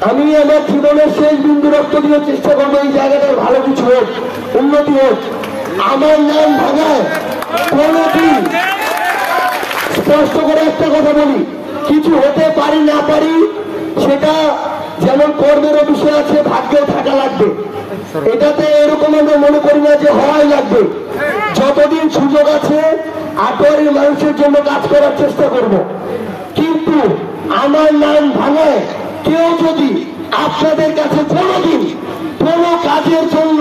আমি আমার জীবনের শেষ বিন্দু রক্ত দিয়ে চেষ্টা করবো এই জায়গাটার ভালো কিছু হোক, উন্নতি হোক। আমার নাম ভাঙায় কোনদিন, স্পষ্ট করে একটা কথা বলি, কিছু হতে পারি না পারি সেটা যেমন কর্মের বিষয় আছে, ভাগ্যেও থাকা লাগবে। এটাতে এরকম আমরা মনে করি না যে হওয়াই লাগবে। যতদিন সুযোগ আছে আটোয়ারির মানুষের জন্য কাজ করার চেষ্টা করব। কিন্তু আমার নাম ভাঙায় কেউ যদি আপনাদের কাছে কোনোদিন কোনো কাজের জন্য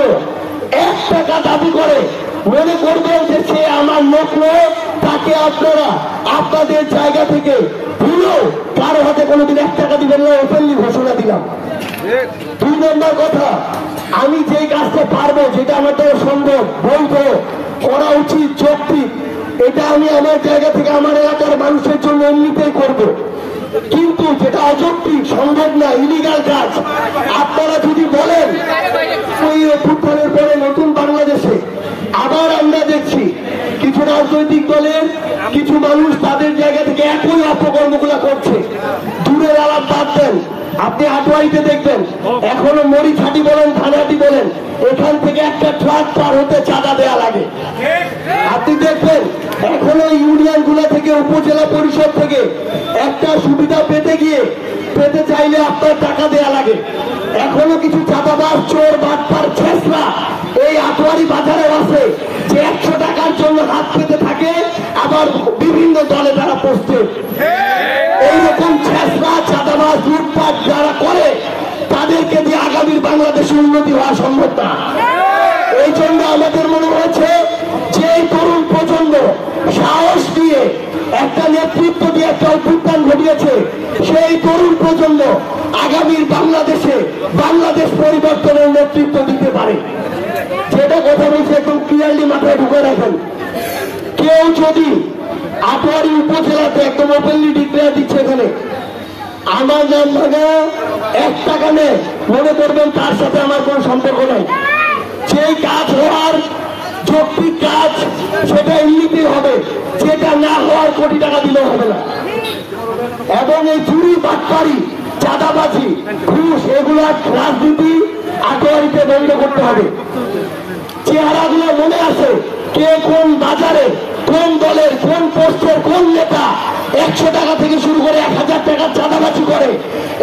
1 টাকা দাবি করে, মনে করবেন যে সে আমার লোক নয়, তাকে আপনারা আপনাদের জায়গা থেকে ভুলেও কারো হাতে কোনোদিন 1 টাকা দিবেন না, ওপেনলি ঘোষণা দিলাম। 2 নম্বর কথা, আমি যে কাজটা পারবো, যেটা আমার দ্বারা সম্ভব, বৈধ, করা উচিত, যৌক্তিক, এটা আমি আমার জায়গা থেকে আমার এলাকার মানুষের জন্য এমনিতেই করব। কিন্তু যেটা অযৌক্তিক, সম্ভব না, ইলিগাল কাজ, আপনারা যদি বলেন ওই অভ্যুত্থানের পরে নতুন বাংলাদেশে আবার আমরা দেখছি কিছু রাজনৈতিক দলের কিছু মানুষ তাদের জায়গা থেকে একই অপকর্মগুলো করছে। দূরের আলাপ বাদ দেন, আপনি আটোয়ারিতে দেখবেন এখনো মরিছাটি বলেন, থানাটি বলেন, এখান থেকে একটা ট্রাক পার হতে চাঁদা দেয়া লাগে। আপনি দেখবেন এখনো ইউনিয়ন গুলো থেকে, উপজেলা পরিষদ থেকে একটা সুবিধা পেতে চাইলে আপনার টাকা দেয়া লাগে। এখনো কিছু চাঁদাবাজ, চোর, বাটপার, ছেঁচড়া এই আটোয়ারি বাজারে আছে যে 100 টাকার জন্য হাত পেতে থাকে, আবার বিভিন্ন দলে তারা পোস্টে। এইরকম ছেঁচড়া, চাঁদাবাজ, লুটপাট যারা করে তাদেরকে দিয়ে আগামীর বাংলাদেশে উন্নতি হওয়া সম্ভব না। এই জন্য আমাদের মনে হয়েছে যে এই তরুণ প্রজন্ম সাহস দিয়ে একটা নেতৃত্ব দিয়ে একটা অভ্যুত্থান ঘটিয়েছে, সেই তরুণ প্রজন্ম আগামীর বাংলাদেশে বাংলাদেশ পরিবর্তনের নেতৃত্ব দিতে পারে। যেটা কথা বলছে একদম ক্লিয়ারলি মাথায় ঢুকে রাখেন। কেউ যদি আটোয়ারি উপজেলাতে একদম ওপেনলি ডিক্লেয়ার দিচ্ছে এখানে আমার নাম ভাঙা 1 টাকা নেই, মনে করবেন তার সাথে আমার কোন সম্পর্ক নাই। সেই কাজ হওয়ার যৌক্তিক কাজ সেটা এমনিতেই হবে, যেটা না হওয়ার কোটি টাকা দিলেও হবে না। এবং এই চুরি, বাটপারি, চাঁদাবাজি, ঘুষ, এগুলো রাজনীতি আটোয়ারিতে বন্ধ করতে হবে। চেহারাগুলো মনে আছে, কে কোন বাজারে, কোন দলের, কোন পোস্টের, কোন নেতা 100 টাকা থেকে শুরু করে 1000 টাকার চাঁদাবাজি করে।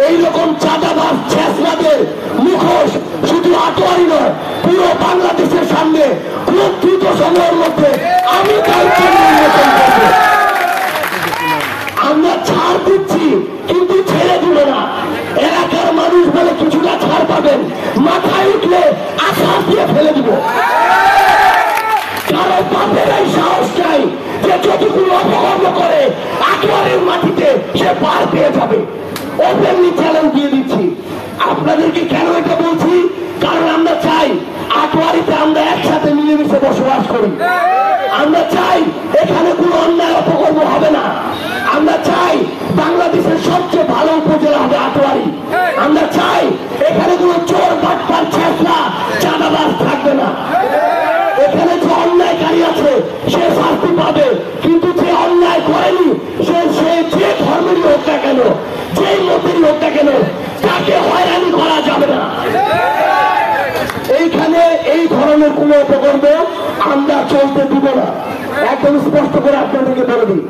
এইরকম চাঁদাবাজ, ছেঁচড়াদের মুখোশ শুধু আটোয়ারি নয়, পুরো বাংলাদেশের সামনে খুব দ্রুত সময়ের মধ্যে আমি দায়িত্ব নির্বাচন করব। আমরা ছাড় দিচ্ছি কিন্তু ছেড়ে দিব না। এলাকার মানুষ বলে কিছুটা ছাড় পাবেন, মাথায় উঠলে আছাড় দিয়ে ফেলে দিব। কারো বাপের এই সাহস চাই যে যতগুলো অপকর্ম করে আটোয়ারের মাটিতে সে পার পেয়ে যাবে। ওপেনলি চ্যালেঞ্জ দিয়ে দিচ্ছি আপনাদেরকে। কেন এটা বলছি? কারণ আমরা চাই আটোয়ারিতে আমরা একসাথে মিলেমিশে বসবাস করি। আমরা চাই এখানে কোনো অন্যায় অপকর্ম হবে না। আমরা চাই বাংলাদেশের সবচেয়ে ভালো উপজেলা হবে আটোয়ারি। আমরা চাই এখানে কোনো চোর, বাটপার, ছেঁচড়া, চাঁদাবাজ থাকবে না। এখানে যে অন্যায়কারী আছে সে শাস্তি পাবে, কিন্তু যে অন্যায় করেনি সে যে ধর্মেরই হোক না কেন, যেই মতেরই হোক না কেন, তাকে হয়রানি করা যাবে না। এইখানে এই ধরনের কোন অপকর্ম আমরা চলতে দিব না, একদম স্পষ্ট করে আপনাদেরকে বলে দিই।